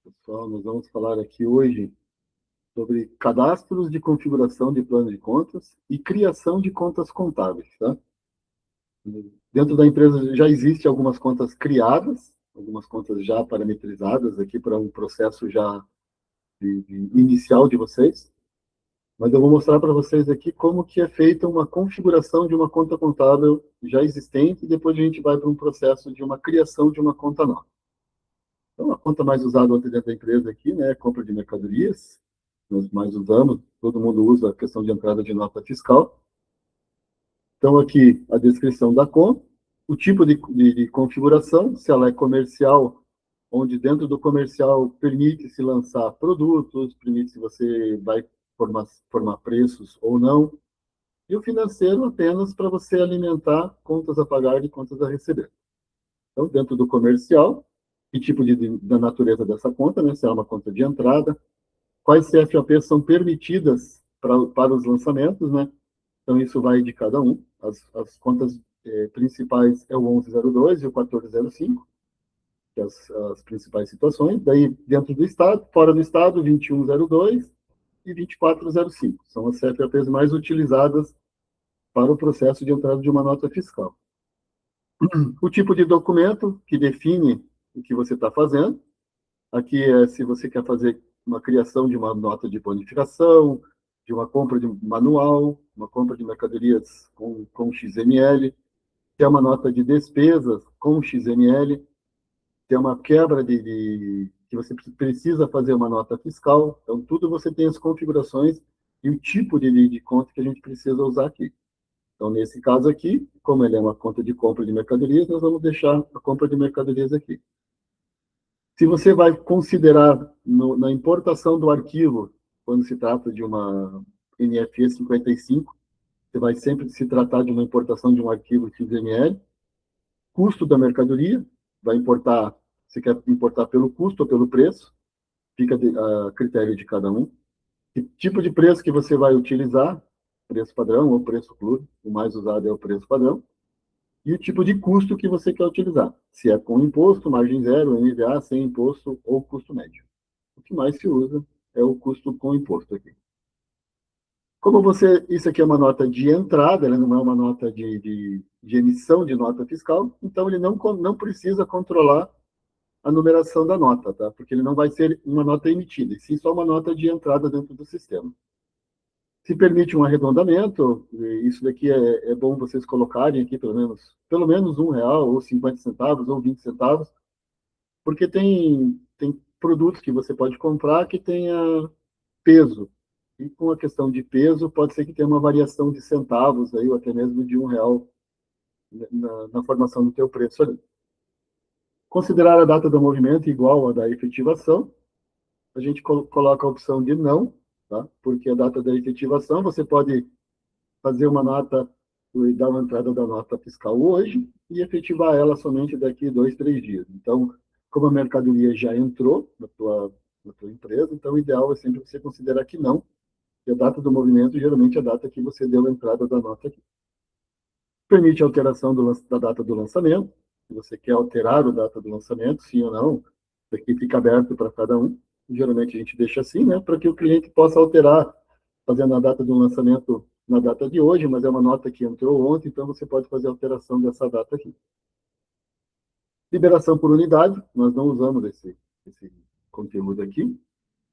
Pessoal, nós vamos falar aqui hoje sobre cadastros de configuração de plano de contas e criação de contas contábeis, tá? Dentro da empresa já existe algumas contas criadas, algumas contas já parametrizadas aqui para um processo já inicial de vocês, mas eu vou mostrar para vocês aqui como que é feita uma configuração de uma conta contábil já existente e depois a gente vai para um processo de uma criação de uma conta nova. Então, a conta mais usada dentro da empresa aqui, né, é compra de mercadorias. Nós mais usamos, todo mundo usa a questão de entrada de nota fiscal. Então, aqui a descrição da conta, o tipo de configuração, se ela é comercial, onde dentro do comercial permite-se lançar produtos, permite-se você vai formar preços ou não, e o financeiro apenas para você alimentar contas a pagar e contas a receber. Então, dentro do comercial, que tipo da natureza dessa conta, né? Se é uma conta de entrada, quais CFOPs são permitidas para os lançamentos, né? Então, isso vai de cada um. As contas principais é o 1102 e o 1405, que é as principais situações. Daí, dentro do Estado, fora do Estado, 2102 e 2405. São as CFOPs mais utilizadas para o processo de entrada de uma nota fiscal. O tipo de documento que define o que você está fazendo. Aqui é se você quer fazer uma criação de uma nota de bonificação, de uma compra de manual, uma compra de mercadorias com XML, ter uma nota de despesas com XML, ter uma quebra que você precisa fazer uma nota fiscal. Então, tudo você tem as configurações e o tipo de conta que a gente precisa usar aqui. Então, nesse caso aqui, como ele é uma conta de compra de mercadorias, nós vamos deixar a compra de mercadorias aqui. Se você vai considerar na importação do arquivo, quando se trata de uma NFE 55, você vai sempre se tratar de uma importação de um arquivo XML, custo da mercadoria, vai importar, você quer importar pelo custo ou pelo preço, fica a critério de cada um. Que tipo de preço que você vai utilizar, preço padrão ou preço clube, o mais usado é o preço padrão, e o tipo de custo que você quer utilizar. Se é com imposto, margem zero, MVA, sem imposto ou custo médio. O que mais se usa é o custo com imposto aqui. Como isso aqui é uma nota de entrada, ela não é uma nota de emissão de nota fiscal, então ele não precisa controlar a numeração da nota, tá? Porque ele não vai ser uma nota emitida, e sim só uma nota de entrada dentro do sistema. Se permite um arredondamento, isso daqui é bom vocês colocarem aqui pelo menos R$ 1, ou 50 centavos, ou 20 centavos, porque tem produtos que você pode comprar que tenha peso. E com a questão de peso, pode ser que tenha uma variação de centavos, aí, ou até mesmo de R$ 1 na formação do teu preço ali. Considerar a data do movimento igual à da efetivação, a gente coloca a opção de não, tá? Porque a data da efetivação, você pode fazer uma nota, dar uma entrada da nota fiscal hoje e efetivar ela somente daqui 2, 3 dias. Então, como a mercadoria já entrou na tua empresa, então o ideal é sempre você considerar que não, que a data do movimento geralmente é a data que você deu a entrada da nota aqui. Permite a alteração da data do lançamento, se você quer alterar a data do lançamento, sim ou não, isso aqui fica aberto para cada um. Geralmente a gente deixa assim, né, para que o cliente possa alterar, fazendo a data do lançamento na data de hoje, mas é uma nota que entrou ontem, então você pode fazer a alteração dessa data aqui. Liberação por unidade, nós não usamos esse conteúdo aqui,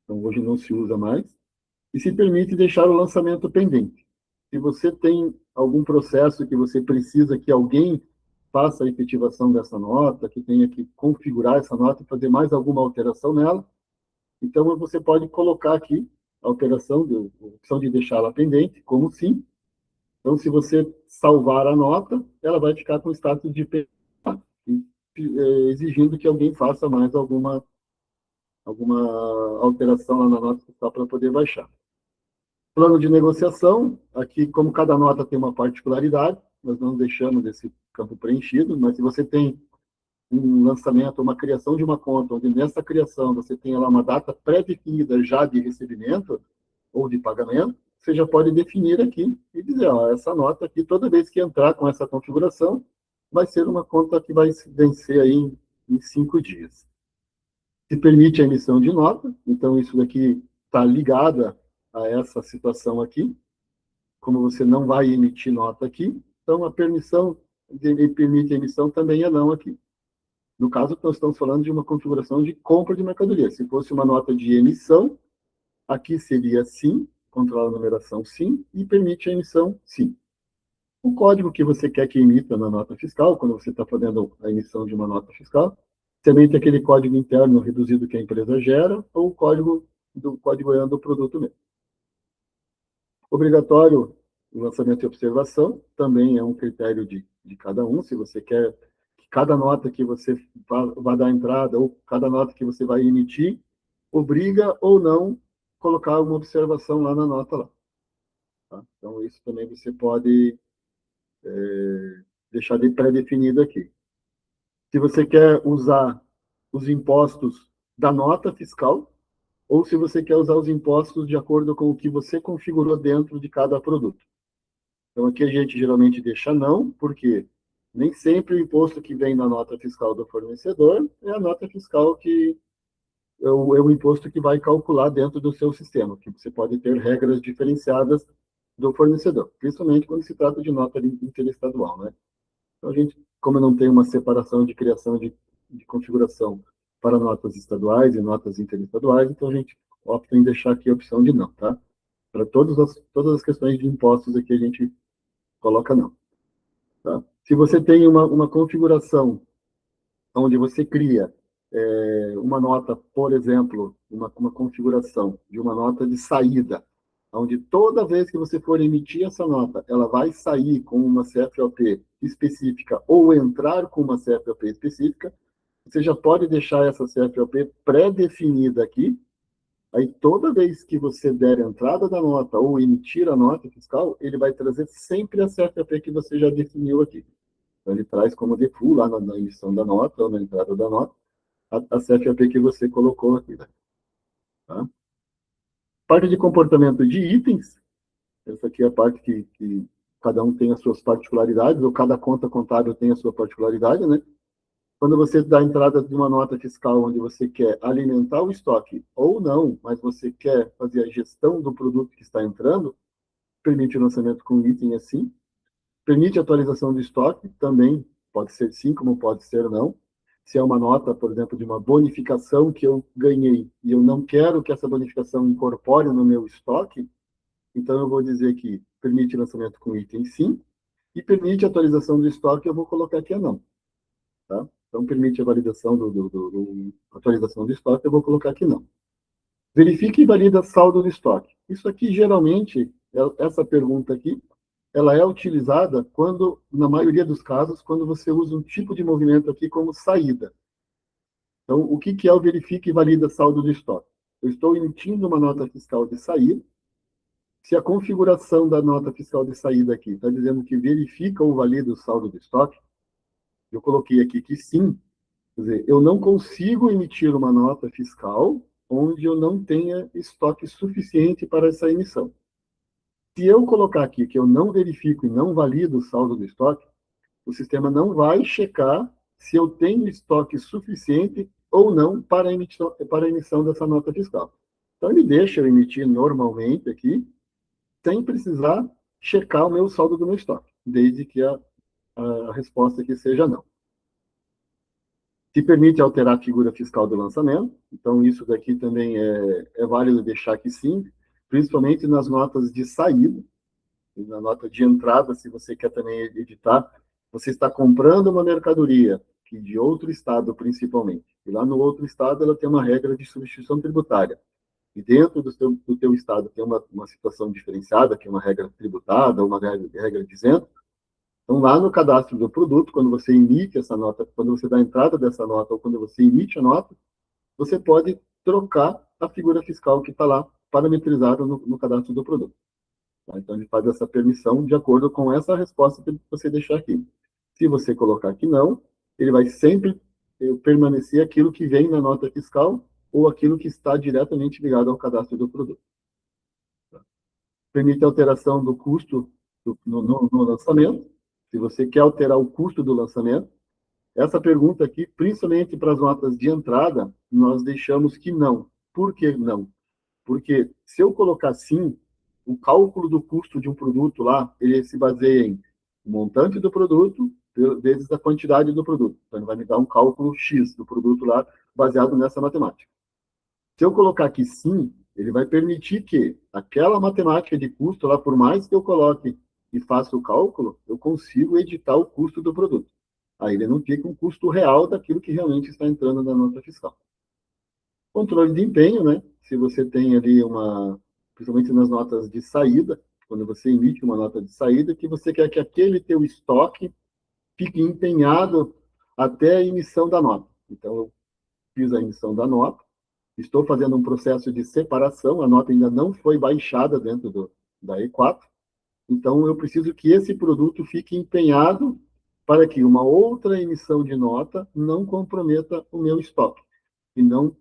então hoje não se usa mais. E se permite deixar o lançamento pendente. Se você tem algum processo que você precisa que alguém faça a efetivação dessa nota, que tenha que configurar essa nota e fazer mais alguma alteração nela, então você pode colocar aqui a alteração, a opção de deixá-la pendente, como sim. Então, se você salvar a nota, ela vai ficar com status de pendente, exigindo que alguém faça mais alguma alteração lá na nota fiscal para poder baixar. Plano de negociação, aqui, como cada nota tem uma particularidade, nós não deixamos esse campo preenchido, mas se você tem um lançamento, uma criação de uma conta, onde nessa criação você tem lá uma data pré-definida já de recebimento ou de pagamento, você já pode definir aqui e dizer, ó, essa nota aqui, toda vez que entrar com essa configuração, vai ser uma conta que vai se vencer aí em 5 dias. Se permite a emissão de nota, então isso daqui está ligada a essa situação aqui, como você não vai emitir nota aqui, então a permissão permite a emissão também é não aqui. No caso, nós estamos falando de uma configuração de compra de mercadoria. Se fosse uma nota de emissão, aqui seria sim, controla a numeração sim, e permite a emissão sim. O código que você quer que emita na nota fiscal, quando você está fazendo a emissão de uma nota fiscal, também tem aquele código interno reduzido que a empresa gera, ou o código do produto mesmo. Obrigatório o lançamento e observação, também é um critério de cada um, se você quer que cada nota que você vai dar entrada, ou cada nota que você vai emitir, obriga ou não colocar uma observação lá na nota lá. Tá? Então, isso também você pode deixar de pré-definido aqui. Se você quer usar os impostos da nota fiscal, ou se você quer usar os impostos de acordo com o que você configurou dentro de cada produto. Então, aqui a gente geralmente deixa não, porque nem sempre o imposto que vem na nota fiscal do fornecedor é a nota fiscal que é o imposto que vai calcular dentro do seu sistema, que você pode ter regras diferenciadas do fornecedor, principalmente quando se trata de nota interestadual, né? Então, a gente, como não tem uma separação de criação de configuração para notas estaduais e notas interestaduais, então a gente opta em deixar aqui a opção de não, tá? Para todas as questões de impostos aqui a gente coloca não. Tá? Se você tem uma configuração onde você cria uma nota, por exemplo, uma configuração de uma nota de saída, onde toda vez que você for emitir essa nota, ela vai sair com uma CFOP específica ou entrar com uma CFOP específica, você já pode deixar essa CFOP pré-definida aqui. Aí, toda vez que você der a entrada da nota ou emitir a nota fiscal, ele vai trazer sempre a CFOP que você já definiu aqui. Então, ele traz como default lá na emissão da nota ou na entrada da nota a CFOP que você colocou aqui. Tá? Parte de comportamento de itens, essa aqui é a parte que cada um tem as suas particularidades, ou cada conta contábil tem a sua particularidade, né? Quando você dá a entrada de uma nota fiscal onde você quer alimentar o estoque ou não, mas você quer fazer a gestão do produto que está entrando, permite o lançamento com item assim. Permite atualização do estoque, também pode ser sim, como pode ser não. Se é uma nota, por exemplo, de uma bonificação que eu ganhei e eu não quero que essa bonificação incorpore no meu estoque, então eu vou dizer que permite lançamento com item sim, e permite atualização do estoque, eu vou colocar aqui a não. Tá? Então, permite a validação atualização do estoque, eu vou colocar aqui não. Verifique e valida saldo do estoque. Isso aqui, geralmente, essa pergunta aqui, ela é utilizada quando, na maioria dos casos, quando você usa um tipo de movimento aqui como saída. Então, o que é o verifique e valida saldo do estoque? Eu estou emitindo uma nota fiscal de saída. Se a configuração da nota fiscal de saída aqui está dizendo que verifica ou valida o saldo do estoque, eu coloquei aqui que sim. Quer dizer, eu não consigo emitir uma nota fiscal onde eu não tenha estoque suficiente para essa emissão. Se eu colocar aqui que eu não verifico e não valido o saldo do estoque, o sistema não vai checar se eu tenho estoque suficiente ou não para a emissão dessa nota fiscal. Então, ele deixa eu emitir normalmente aqui, sem precisar checar o meu saldo do meu estoque, desde que a resposta aqui seja não. Se permite alterar a figura fiscal do lançamento, então isso daqui também é válido deixar que sim, principalmente nas notas de saída, e na nota de entrada, se você quer também editar, você está comprando uma mercadoria que de outro estado principalmente, e lá no outro estado ela tem uma regra de substituição tributária, e dentro do teu estado tem uma situação diferenciada, que é uma regra tributada, uma regra de isento. Então, lá no cadastro do produto, quando você emite essa nota, quando você dá a entrada dessa nota ou quando você emite a nota, você pode trocar a figura fiscal que está lá parametrizada no cadastro do produto. Tá? Então, ele faz essa permissão de acordo com essa resposta que você deixar aqui. Se você colocar que não, ele vai sempre permanecer aquilo que vem na nota fiscal ou aquilo que está diretamente ligado ao cadastro do produto. Tá? Permite alteração do custo no lançamento. Se você quer alterar o custo do lançamento, Essa pergunta aqui, principalmente para as notas de entrada, nós deixamos que não. Por que não? Porque se eu colocar sim, o cálculo do custo de um produto lá, ele se baseia em montante do produto vezes a quantidade do produto. Então, ele vai me dar um cálculo X do produto lá, baseado nessa matemática. Se eu colocar aqui sim, ele vai permitir que aquela matemática de custo lá, por mais que eu coloque e faça o cálculo, eu consigo editar o custo do produto. Aí ele não fica um custo real daquilo que realmente está entrando na nota fiscal. Controle de empenho, né? Se você tem ali principalmente nas notas de saída, quando você emite uma nota de saída, que você quer que aquele teu estoque fique empenhado até a emissão da nota. Então, eu fiz a emissão da nota, estou fazendo um processo de separação, a nota ainda não foi baixada dentro da E4, então eu preciso que esse produto fique empenhado para que uma outra emissão de nota não comprometa o meu estoque e não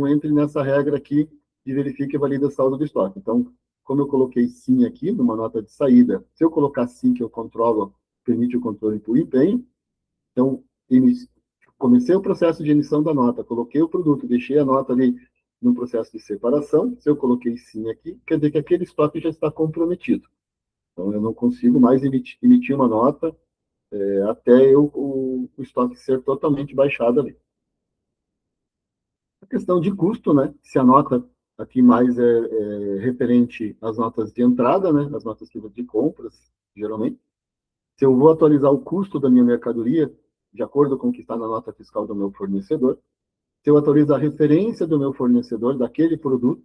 entre nessa regra aqui de verifique e valida a saldo do estoque. Então, como eu coloquei sim aqui numa nota de saída, se eu colocar sim que eu controlo, permite o controle por empenho, então comecei o processo de emissão da nota, coloquei o produto, deixei a nota ali no processo de separação, se eu coloquei sim aqui, quer dizer que aquele estoque já está comprometido. Então, eu não consigo mais emitir uma nota até o estoque ser totalmente baixado ali. A questão de custo, né? Se a nota aqui mais é referente às notas de entrada, né? As notas de compras, geralmente. Se eu vou atualizar o custo da minha mercadoria, de acordo com o que está na nota fiscal do meu fornecedor, se eu atualizo a referência do meu fornecedor daquele produto,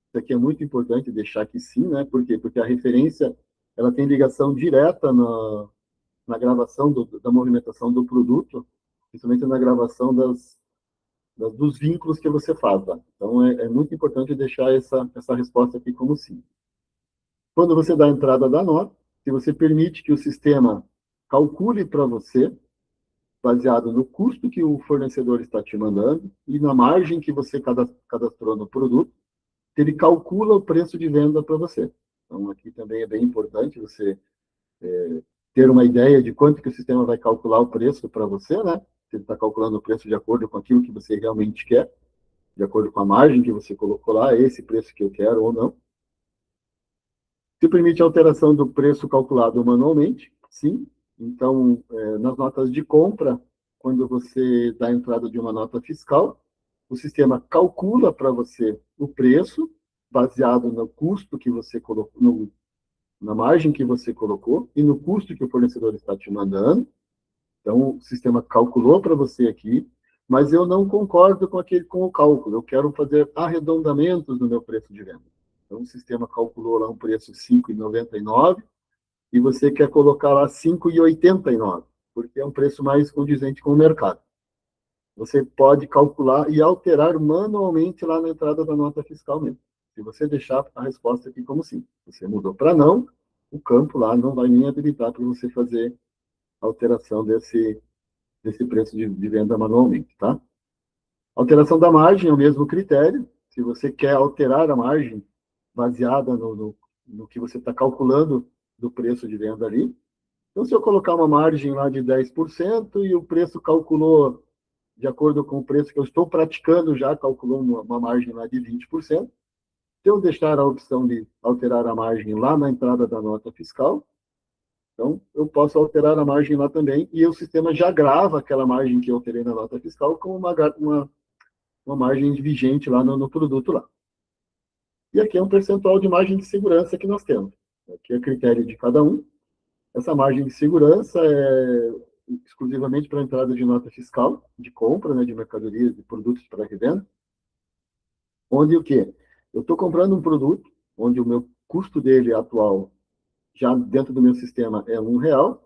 isso aqui é muito importante deixar que sim, né? Por quê? Porque a referência ela tem ligação direta na gravação da movimentação do produto, principalmente na gravação dos vínculos que você faz. Tá? Então, é muito importante deixar essa resposta aqui como sim. Quando você dá a entrada da nota, se você permite que o sistema calcule para você, baseado no custo que o fornecedor está te mandando e na margem que você cadastrou no produto, ele calcula o preço de venda para você. Então, aqui também é bem importante você ter uma ideia de quanto que o sistema vai calcular o preço para você, né? Se ele está calculando o preço de acordo com aquilo que você realmente quer, de acordo com a margem que você colocou lá, esse preço que eu quero ou não. Se permite a alteração do preço calculado manualmente, sim. Então, nas notas de compra, quando você dá a entrada de uma nota fiscal, o sistema calcula para você o preço baseado no custo que você colocou, na margem que você colocou e no custo que o fornecedor está te mandando. Então, o sistema calculou para você aqui, mas eu não concordo com o cálculo. Eu quero fazer arredondamentos no meu preço de venda. Então, o sistema calculou lá um preço R$ 5,99 e você quer colocar lá R$ 5,89, porque é um preço mais condizente com o mercado. Você pode calcular e alterar manualmente lá na entrada da nota fiscal mesmo. Se você deixar a resposta aqui como sim. Você mudou para não, o campo lá não vai nem habilitar para você fazer alteração desse preço de venda manualmente, tá? Alteração da margem é o mesmo critério. Se você quer alterar a margem baseada no que você está calculando do preço de venda ali. Então, se eu colocar uma margem lá de 10% e o preço calculou, de acordo com o preço que eu estou praticando, já calculou uma margem lá de 20%, se eu deixar a opção de alterar a margem lá na entrada da nota fiscal, então, eu posso alterar a margem lá também, e o sistema já grava aquela margem que eu alterei na nota fiscal como uma margem vigente lá no produto lá. E aqui é um percentual de margem de segurança que nós temos. Aqui é critério de cada um. Essa margem de segurança é exclusivamente para a entrada de nota fiscal, de compra, né, de mercadorias e produtos para revenda, onde o quê? Eu estou comprando um produto, onde o meu custo dele atual, já dentro do meu sistema, é R$ 1,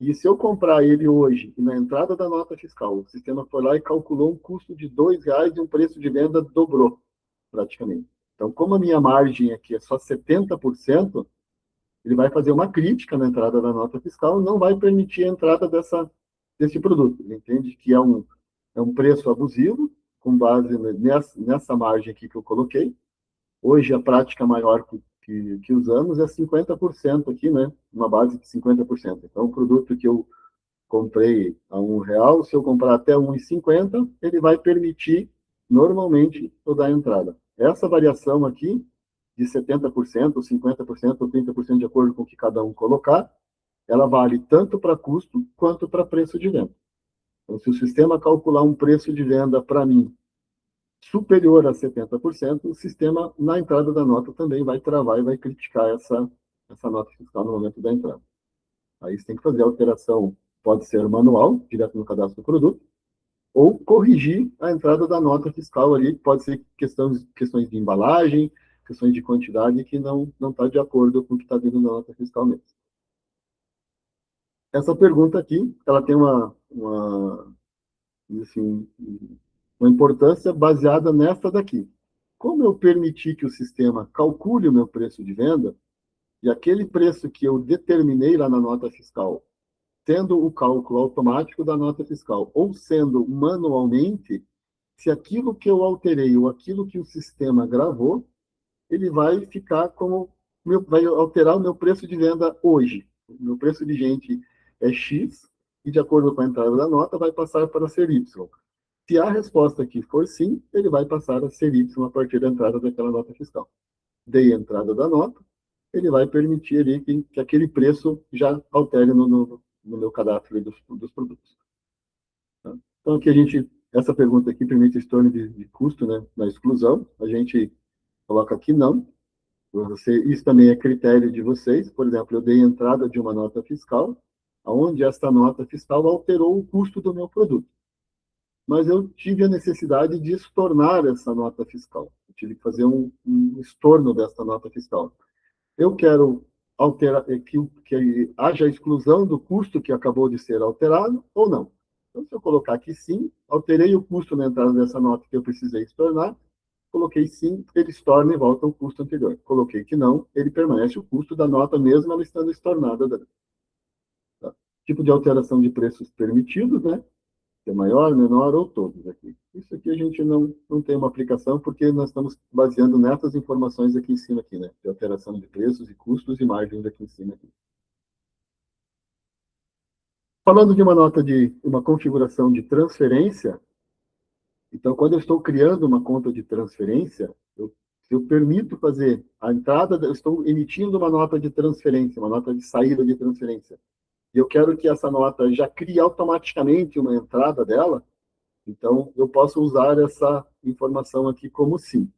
e se eu comprar ele hoje e na entrada da nota fiscal, o sistema foi lá e calculou um custo de R$ 2 e um preço de venda dobrou, praticamente. Então, como a minha margem aqui é só 70%, ele vai fazer uma crítica na entrada da nota fiscal e não vai permitir a entrada desse produto. Ele entende que é um preço abusivo, com base nessa margem aqui que eu coloquei. Hoje, a prática maior que usamos é 50% aqui, né? Uma base de 50%. Então, o produto que eu comprei a R$ 1, se eu comprar até 1,50, ele vai permitir, normalmente, eu dar a entrada. Essa variação aqui, de 70%, 50% ou 30%, de acordo com o que cada um colocar, ela vale tanto para custo quanto para preço de venda. Então, se o sistema calcular um preço de venda para mim superior a 70%, o sistema, na entrada da nota, também vai travar e vai criticar essa nota fiscal no momento da entrada. Aí você tem que fazer a alteração, pode ser manual, direto no cadastro do produto, ou corrigir a entrada da nota fiscal ali, pode ser questões de embalagem, questões de quantidade que não está de acordo com o que está vindo na nota fiscal mesmo. Essa pergunta aqui, ela tem assim, uma importância baseada nessa daqui. Como eu permitir que o sistema calcule o meu preço de venda, e aquele preço que eu determinei lá na nota fiscal, tendo o cálculo automático da nota fiscal, ou sendo manualmente, se aquilo que eu alterei ou aquilo que o sistema gravou, ele vai ficar como, vai alterar o meu preço de venda hoje. O meu preço de gente é X, e de acordo com a entrada da nota, vai passar para ser Y. Se a resposta aqui for sim, ele vai passar a ser Y a partir da entrada daquela nota fiscal. Dei a entrada da nota, ele vai permitir ali que aquele preço já altere no meu cadastro dos produtos. Tá? Então, aqui essa pergunta aqui permite esse torno de custo, né, na exclusão. A gente coloca aqui não. Isso também é critério de vocês. Por exemplo, eu dei entrada de uma nota fiscal, onde esta nota fiscal alterou o custo do meu produto. Mas eu tive a necessidade de estornar essa nota fiscal. Eu tive que fazer um estorno dessa nota fiscal. Eu quero alterar que haja exclusão do custo que acabou de ser alterado ou não. Então, se eu colocar aqui sim, alterei o custo na entrada dessa nota que eu precisei estornar, coloquei sim, ele estorna e volta ao custo anterior. Coloquei que não, ele permanece o custo da nota mesmo ela estando estornada. Tá? Tipo de alteração de preços permitidos, né? Que é maior, menor ou todos aqui. Isso aqui a gente não tem uma aplicação porque nós estamos baseando nessas informações aqui em cima, aqui, né? De alteração de preços e custos e margens aqui em cima. Aqui. Falando de uma nota de uma configuração de transferência, então, quando eu estou criando uma conta de transferência, eu permito fazer a entrada, eu estou emitindo uma nota de transferência, uma nota de saída de transferência. E eu quero que essa nota já crie automaticamente uma entrada dela, então eu posso usar essa informação aqui como sim.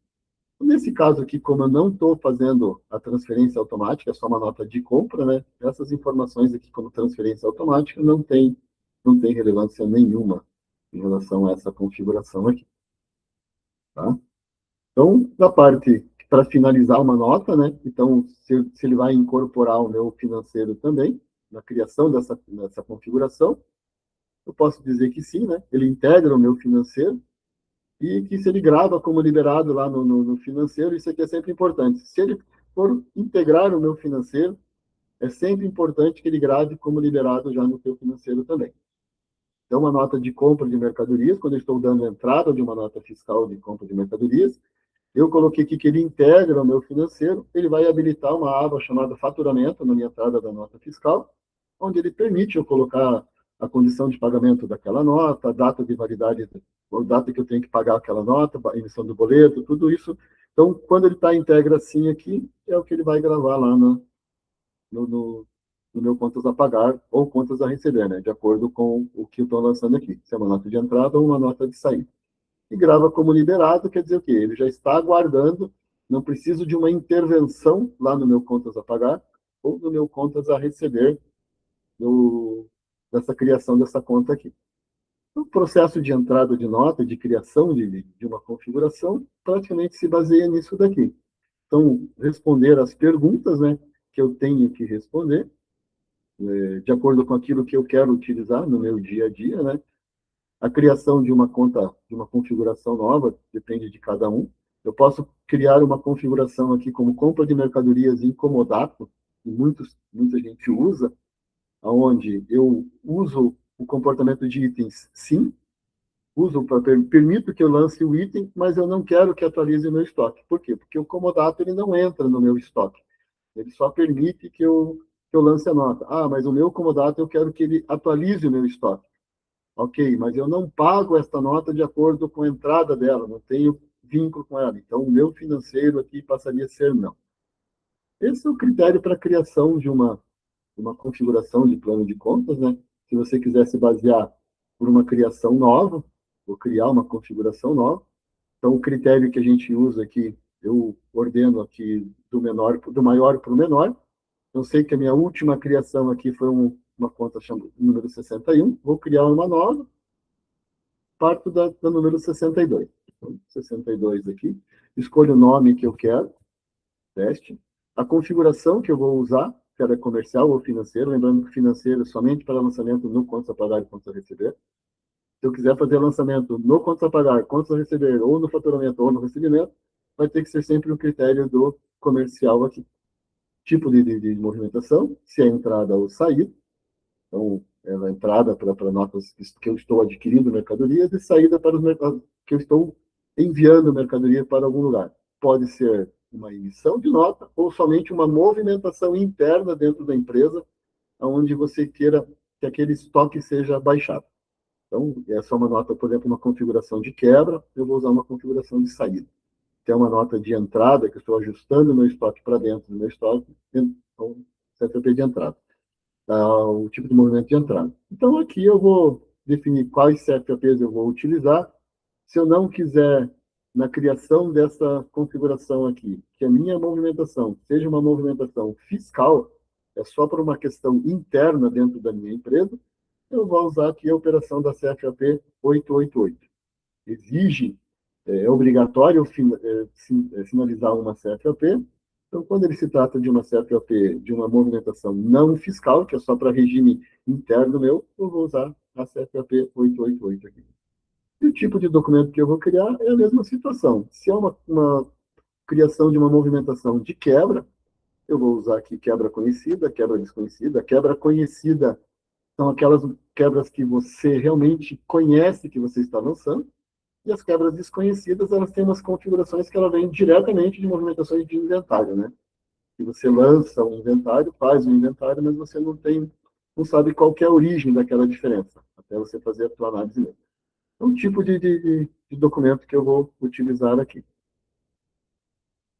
Nesse caso aqui, como eu não estou fazendo a transferência automática, é só uma nota de compra, né? Essas informações aqui como transferência automática não tem relevância nenhuma em relação a essa configuração aqui. Tá? Então, da parte para finalizar uma nota, né? Então, se ele vai incorporar o meu financeiro também, na criação dessa configuração, eu posso dizer que sim, né? Ele integra o meu financeiro e que se ele grava como liberado lá no financeiro, isso aqui é sempre importante. Se ele for integrar o meu financeiro, é sempre importante que ele grave como liberado já no teu financeiro também. Então, uma nota de compra de mercadorias, quando eu estou dando entrada de uma nota fiscal de compra de mercadorias, eu coloquei aqui que ele integra o meu financeiro, ele vai habilitar uma aba chamada faturamento na minha entrada da nota fiscal, onde ele permite eu colocar a condição de pagamento daquela nota, a data de validade, a data que eu tenho que pagar aquela nota, a emissão do boleto, tudo isso. Então, quando ele está integra assim aqui, é o que ele vai gravar lá no meu contas a pagar ou contas a receber, né? De acordo com o que eu estou lançando aqui. Se é uma nota de entrada ou uma nota de saída. E grava como liberado, quer dizer o quê? Ele já está aguardando, não preciso de uma intervenção lá no meu contas a pagar ou no meu contas a receber dessa criação dessa conta aqui. O processo de entrada de nota, de criação de uma configuração, praticamente se baseia nisso daqui. Então, responder as perguntas, né, que eu tenho que responder, de acordo com aquilo que eu quero utilizar no meu dia a dia, né? A criação de uma conta, de uma configuração nova, depende de cada um. Eu posso criar uma configuração aqui como compra de mercadorias em comodato, que muita gente usa, onde eu uso o comportamento de itens sim, permito que eu lance o item, mas eu não quero que atualize o meu estoque. Por quê? Porque o comodato ele não entra no meu estoque. Ele só permite que eu eu lance a nota. Ah, mas o meu comodato eu quero que ele atualize o meu estoque. Ok, mas eu não pago esta nota de acordo com a entrada dela, não tenho vínculo com ela. Então, o meu financeiro aqui passaria a ser não. Esse é o critério para a criação de uma configuração de plano de contas, né? Se você quiser se basear por uma criação nova, ou criar uma configuração nova, então o critério que a gente usa aqui, eu ordeno aqui do maior para o menor. Eu sei que a minha última criação aqui foi uma conta chamada número 61, vou criar uma nova, parto da número 62. Então, 62 aqui, escolho o nome que eu quero, teste, a configuração que eu vou usar, que era comercial ou financeiro, lembrando que financeiro é somente para lançamento no contas a pagar e contas a receber. Se eu quiser fazer lançamento no contas a pagar, contas a receber, ou no faturamento ou no recebimento, vai ter que ser sempre o critério do comercial aqui. Tipo de movimentação, se é entrada ou saída. Então, ela é entrada para notas que eu estou adquirindo mercadorias e saída para os mercados que eu estou enviando mercadoria para algum lugar. Pode ser uma emissão de nota ou somente uma movimentação interna dentro da empresa, onde você queira que aquele estoque seja baixado. Então, essa é uma nota, por exemplo, uma configuração de quebra, eu vou usar uma configuração de saída. Tem uma nota de entrada, que eu estou ajustando o meu estoque para dentro do meu estoque, então, CFP de entrada. O tipo de movimento de entrada. Então, aqui eu vou definir quais CFPs eu vou utilizar. Se eu não quiser, na criação dessa configuração aqui, que a minha movimentação seja uma movimentação fiscal, é só por uma questão interna dentro da minha empresa, eu vou usar aqui a operação da CFAP 888. Exige, é obrigatório sinalizar uma CFAP. Então, quando ele se trata de uma CFAP, de uma movimentação não fiscal, que é só para regime interno meu, eu vou usar a CFAP 888 aqui. E o tipo de documento que eu vou criar é a mesma situação. Se é uma criação de uma movimentação de quebra, eu vou usar aqui quebra conhecida, quebra desconhecida. Quebra conhecida são aquelas quebras que você realmente conhece que você está lançando. E as quebras desconhecidas, elas têm umas configurações que ela vem diretamente de movimentações de inventário, né? Que você lança um inventário, faz um inventário, mas você não sabe qual que é a origem daquela diferença, até você fazer a sua análise mesmo. É um tipo de documento que eu vou utilizar aqui.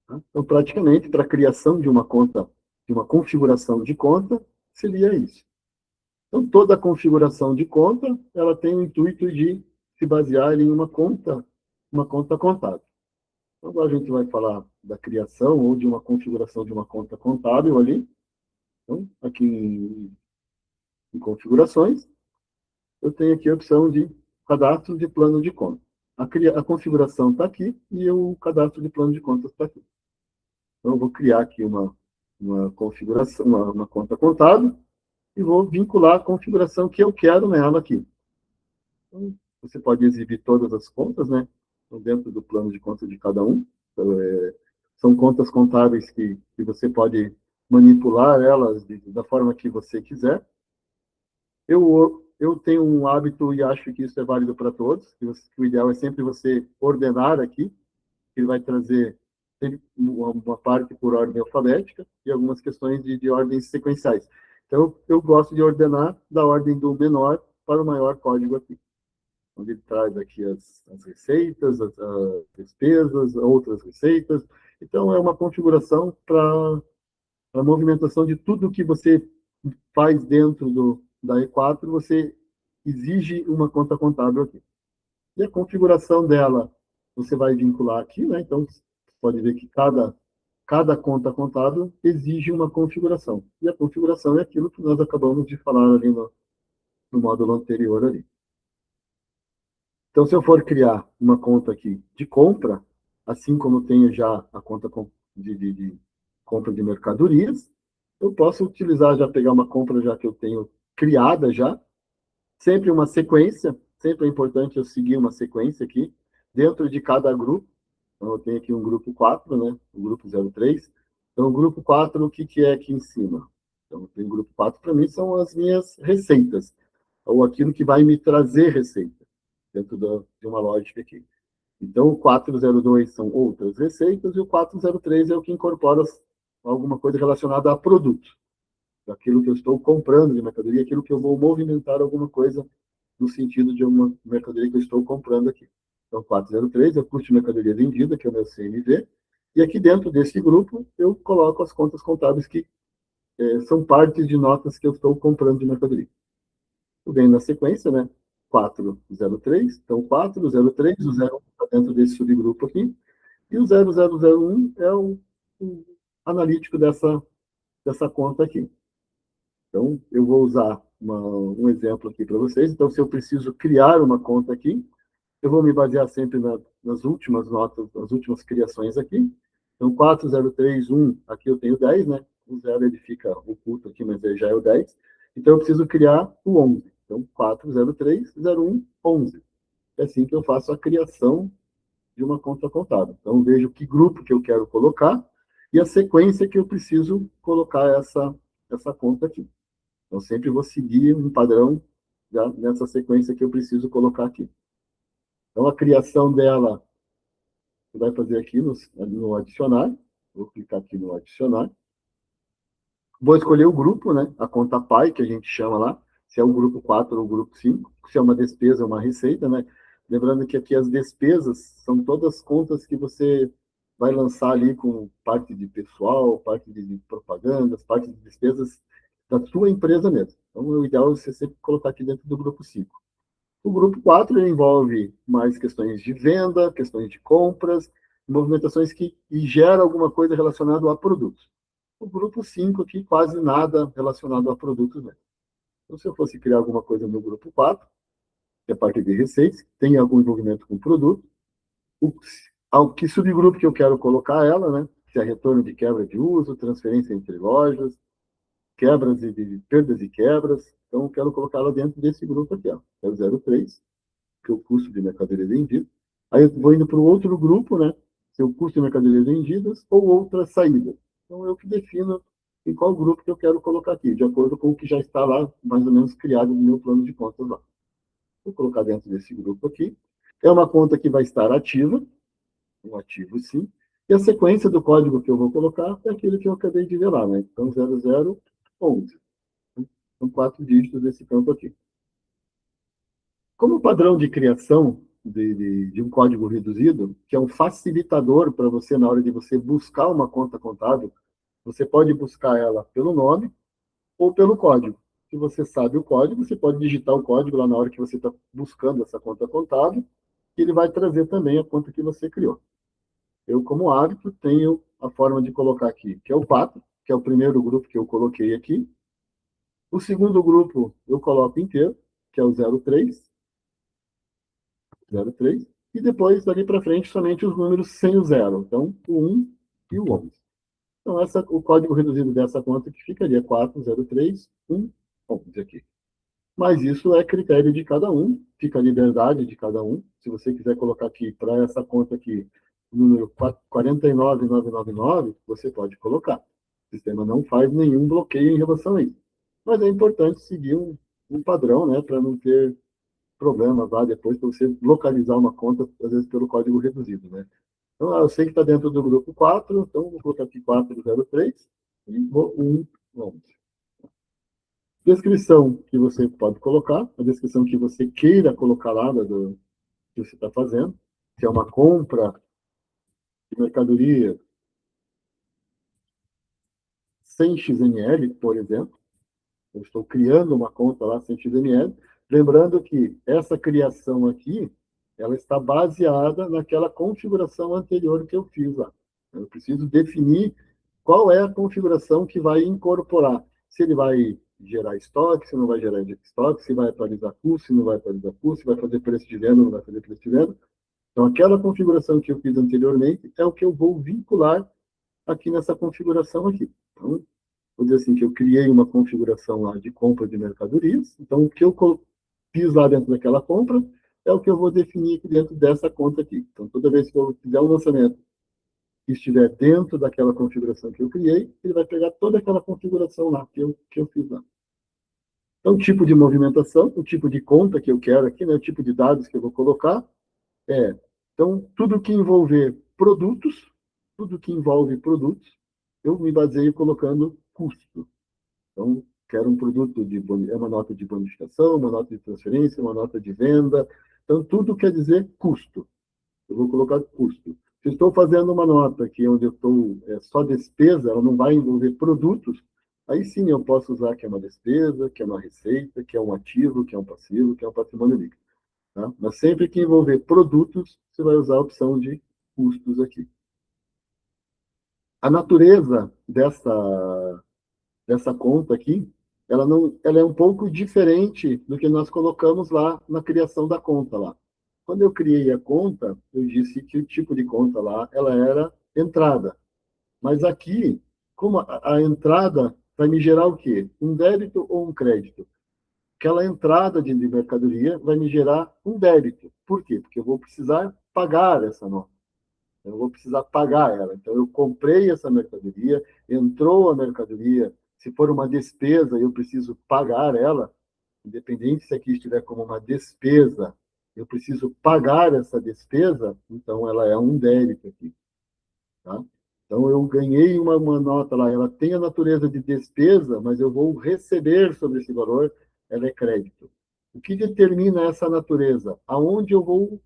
Tá? Então, praticamente, para a criação de uma conta, de uma configuração de conta, seria isso. Então, toda a configuração de conta, ela tem o intuito de se basear em uma conta contábil. Então, agora a gente vai falar da criação ou de uma configuração de uma conta contábil ali. Então, aqui em configurações, eu tenho aqui a opção de cadastro de plano de conta. A configuração está aqui e o cadastro de plano de contas está aqui. Então, eu vou criar aqui uma configuração, uma conta contábil e vou vincular a configuração que eu quero nela aqui. Então, você pode exibir todas as contas, né? Então, dentro do plano de conta de cada um. Então, são contas contábeis que você pode manipular elas da forma que você quiser. Eu tenho um hábito e acho que isso é válido para todos, que o ideal é sempre você ordenar aqui, que ele vai trazer uma parte por ordem alfabética e algumas questões de ordens sequenciais. Então, eu gosto de ordenar da ordem do menor para o maior código aqui, onde ele traz aqui as receitas, as despesas, outras receitas. Então, é uma configuração para a movimentação de tudo que você faz dentro da E4, você exige uma conta contábil aqui. E a configuração dela, você vai vincular aqui, né? Então, você pode ver que cada conta contábil exige uma configuração. E a configuração é aquilo que nós acabamos de falar ali no módulo anterior ali. Então, se eu for criar uma conta aqui de compra, assim como tenho já a conta de compra de mercadorias, eu posso utilizar, já pegar uma compra já que eu tenho criada já, sempre uma sequência, sempre é importante eu seguir uma sequência aqui, dentro de cada grupo. Então, eu tenho aqui um grupo 4, né? O grupo 03. Então, o grupo 4, o que é aqui em cima? Então, tem o grupo 4, para mim, são as minhas receitas, ou aquilo que vai me trazer receita, dentro de uma lógica aqui. Então, o 402 são outras receitas, e o 403 é o que incorpora alguma coisa relacionada a produto. daquilo que eu estou comprando de mercadoria, aquilo que eu vou movimentar alguma coisa no sentido de uma mercadoria que eu estou comprando aqui. Então, 403 é o custo de mercadoria vendida, que é o meu CMV, e aqui dentro desse grupo eu coloco as contas contábeis que são partes de notas que eu estou comprando de mercadoria. Vem na sequência, né? 403, então 403, o 01 está dentro desse subgrupo aqui, e o 0001 é o analítico dessa conta aqui. Então, eu vou usar um exemplo aqui para vocês. Então, se eu preciso criar uma conta aqui, eu vou me basear sempre nas últimas notas, nas últimas criações aqui. Então, 4031, aqui eu tenho 10, né? O 0 ele fica oculto aqui, mas ele já é o 10. Então, eu preciso criar o 11. Então, 40301 11. É assim que eu faço a criação de uma conta contábil. Então, vejo que grupo que eu quero colocar e a sequência que eu preciso colocar essa conta aqui. Então, sempre vou seguir um padrão nessa sequência que eu preciso colocar aqui. Então, a criação dela, você vai fazer aqui no adicionar. Vou clicar aqui no adicionar. Vou escolher o grupo, né? A conta PAI, que a gente chama lá, se é o grupo 4 ou o grupo 5, se é uma despesa ou uma receita, né? Lembrando que aqui as despesas são todas contas que você vai lançar ali com parte de pessoal, parte de propagandas, parte de despesas da sua empresa mesmo. Então, o ideal é você sempre colocar aqui dentro do grupo 5. O grupo 4 envolve mais questões de venda, questões de compras, movimentações que geram alguma coisa relacionada a produtos. O grupo 5 aqui, quase nada relacionado a produtos mesmo. Então, se eu fosse criar alguma coisa no grupo 4, que é a parte de receitas, tem algum envolvimento com produto, ao que subgrupo que eu quero colocar ela, né? Se é retorno de quebra de uso, transferência entre lojas, quebras e perdas e quebras. Então, eu quero colocar ela dentro desse grupo aqui, ó, é o 03, que é o custo de mercadoria vendida. Aí eu vou indo para o outro grupo, né? Se é o custo de mercadorias vendidas ou outras saídas. Então, eu que defino em qual grupo que eu quero colocar aqui, de acordo com o que já está lá, mais ou menos criado no meu plano de contas lá. Vou colocar dentro desse grupo aqui. É uma conta que vai estar ativa, um ativo sim, e a sequência do código que eu vou colocar é aquele que eu acabei de ver lá, né? Então, 0011. São 4 dígitos desse campo aqui. Como padrão de criação de um código reduzido, que é um facilitador para você na hora de você buscar uma conta contábil, você pode buscar ela pelo nome ou pelo código. Se você sabe o código, você pode digitar o código lá na hora que você está buscando essa conta contábil, e ele vai trazer também a conta que você criou. Eu, como hábito, tenho a forma de colocar aqui, que é o 4, que é o primeiro grupo que eu coloquei aqui. O segundo grupo eu coloco inteiro, que é o 03, 03, e depois, dali para frente, somente os números sem o zero. Então, o 1 e o 11. Então, o código reduzido dessa conta que ficaria 403111 aqui. Mas isso é critério de cada um, fica a liberdade de cada um. Se você quiser colocar aqui, para essa conta aqui, o número 49999, você pode colocar. O sistema não faz nenhum bloqueio em relação a isso. Mas é importante seguir um padrão, né, para não ter problemas lá depois, para você localizar uma conta, às vezes pelo código reduzido, né? Então, eu sei que está dentro do grupo 4, então vou colocar aqui 403 e vou 11. Descrição que você pode colocar, a descrição que você queira colocar lá do que você está fazendo, se é uma compra de mercadoria sem XML, por exemplo, eu estou criando uma conta lá sem XML, lembrando que essa criação aqui, ela está baseada naquela configuração anterior que eu fiz lá. Eu preciso definir qual é a configuração que vai incorporar. Se ele vai gerar estoque, se não vai gerar estoque, se vai atualizar custo, se não vai atualizar custo, se vai fazer preço de venda, não vai fazer preço de venda. Então, aquela configuração que eu fiz anteriormente é o que eu vou vincular aqui nessa configuração aqui. Então, vou dizer assim, que eu criei uma configuração lá de compra de mercadorias. Então, o que eu fiz lá dentro daquela compra é o que eu vou definir aqui dentro dessa conta aqui. Então, toda vez que eu fizer um lançamento que estiver dentro daquela configuração que eu criei, ele vai pegar toda aquela configuração lá que eu fiz lá. Então, o tipo de movimentação, o tipo de conta que eu quero aqui, né, o tipo de dados que eu vou colocar, então, tudo que envolver produtos, tudo que envolve produtos, eu me baseio colocando custo. Então, quero um produto é uma nota de bonificação, uma nota de transferência, uma nota de venda. Então, tudo quer dizer custo. Eu vou colocar custo. Se estou fazendo uma nota aqui onde eu estou só despesa, ela não vai envolver produtos, aí sim eu posso usar que é uma despesa, que é uma receita, que é um ativo, que é um passivo, que é um patrimônio líquido. Tá? Mas sempre que envolver produtos, você vai usar a opção de custos aqui. A natureza dessa conta aqui, ela é um pouco diferente do que nós colocamos lá na criação da conta lá. Quando eu criei a conta, eu disse que o tipo de conta lá, ela era entrada. Mas aqui, como a entrada vai me gerar o quê? Um débito ou um crédito? Aquela entrada de mercadoria vai me gerar um débito. Por quê? Porque eu vou precisar pagar essa nota. Eu vou precisar pagar ela. Então, eu comprei essa mercadoria, entrou a mercadoria. Se for uma despesa, eu preciso pagar ela, independente se aqui estiver como uma despesa, eu preciso pagar essa despesa, então ela é um débito aqui. Tá? Então, eu ganhei uma nota lá, ela tem a natureza de despesa, mas eu vou receber sobre esse valor, ela é crédito. O que determina essa natureza? Aonde eu vou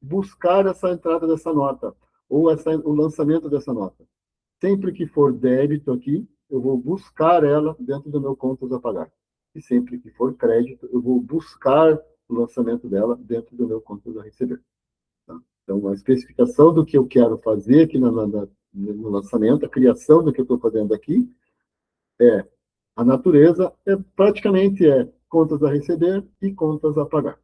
buscar essa entrada dessa nota, ou o lançamento dessa nota. Sempre que for débito aqui, eu vou buscar ela dentro do meu contas a pagar. E sempre que for crédito, eu vou buscar o lançamento dela dentro do meu contas a receber. Tá? Então, a especificação do que eu quero fazer aqui no lançamento, a criação do que eu estou fazendo aqui, a natureza praticamente contas a receber e contas a pagar.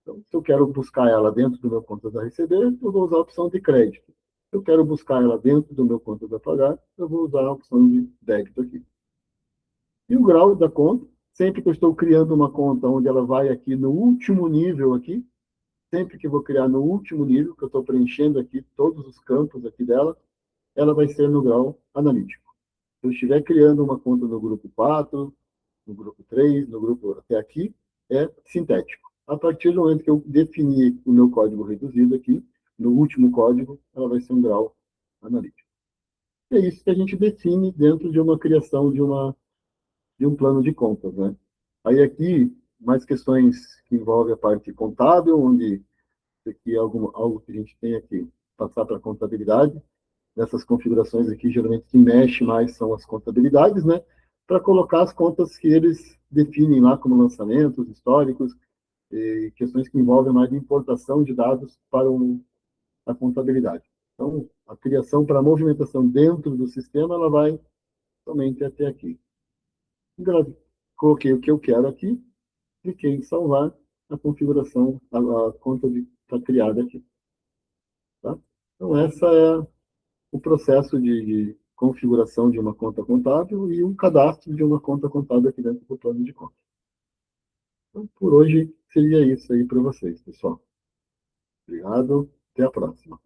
Então, se eu quero buscar ela dentro do meu contas a receber, eu vou usar a opção de crédito. Se eu quero buscar ela dentro do meu contas a pagar, eu vou usar a opção de débito aqui. E o grau da conta, sempre que eu estou criando uma conta onde ela vai aqui no último nível aqui, sempre que eu vou criar no último nível, que eu estou preenchendo aqui todos os campos aqui dela, ela vai ser no grau analítico. Se eu estiver criando uma conta no grupo 4, no grupo 3, no grupo até aqui, é sintético. A partir do momento que eu definir o meu código reduzido aqui, no último código, ela vai ser um grau analítico. É isso que a gente define dentro de uma criação de um plano de contas, né? Aí aqui, mais questões que envolvem a parte contábil, onde aqui é algo que a gente tem aqui, passar para a contabilidade. Nessas configurações aqui, geralmente, que mexe mais são as contabilidades, né? Para colocar as contas que eles definem lá como lançamentos históricos, e questões que envolvem mais de importação de dados para a contabilidade. Então, a criação para a movimentação dentro do sistema, ela vai somente até aqui. Coloquei o que eu quero aqui, cliquei em salvar, a configuração, a conta está criada aqui. Tá? Então, essa é o processo de configuração de uma conta contábil e o cadastro de uma conta contábil aqui dentro do plano de conta. Então, por hoje, seria isso aí para vocês, pessoal. Obrigado, até a próxima.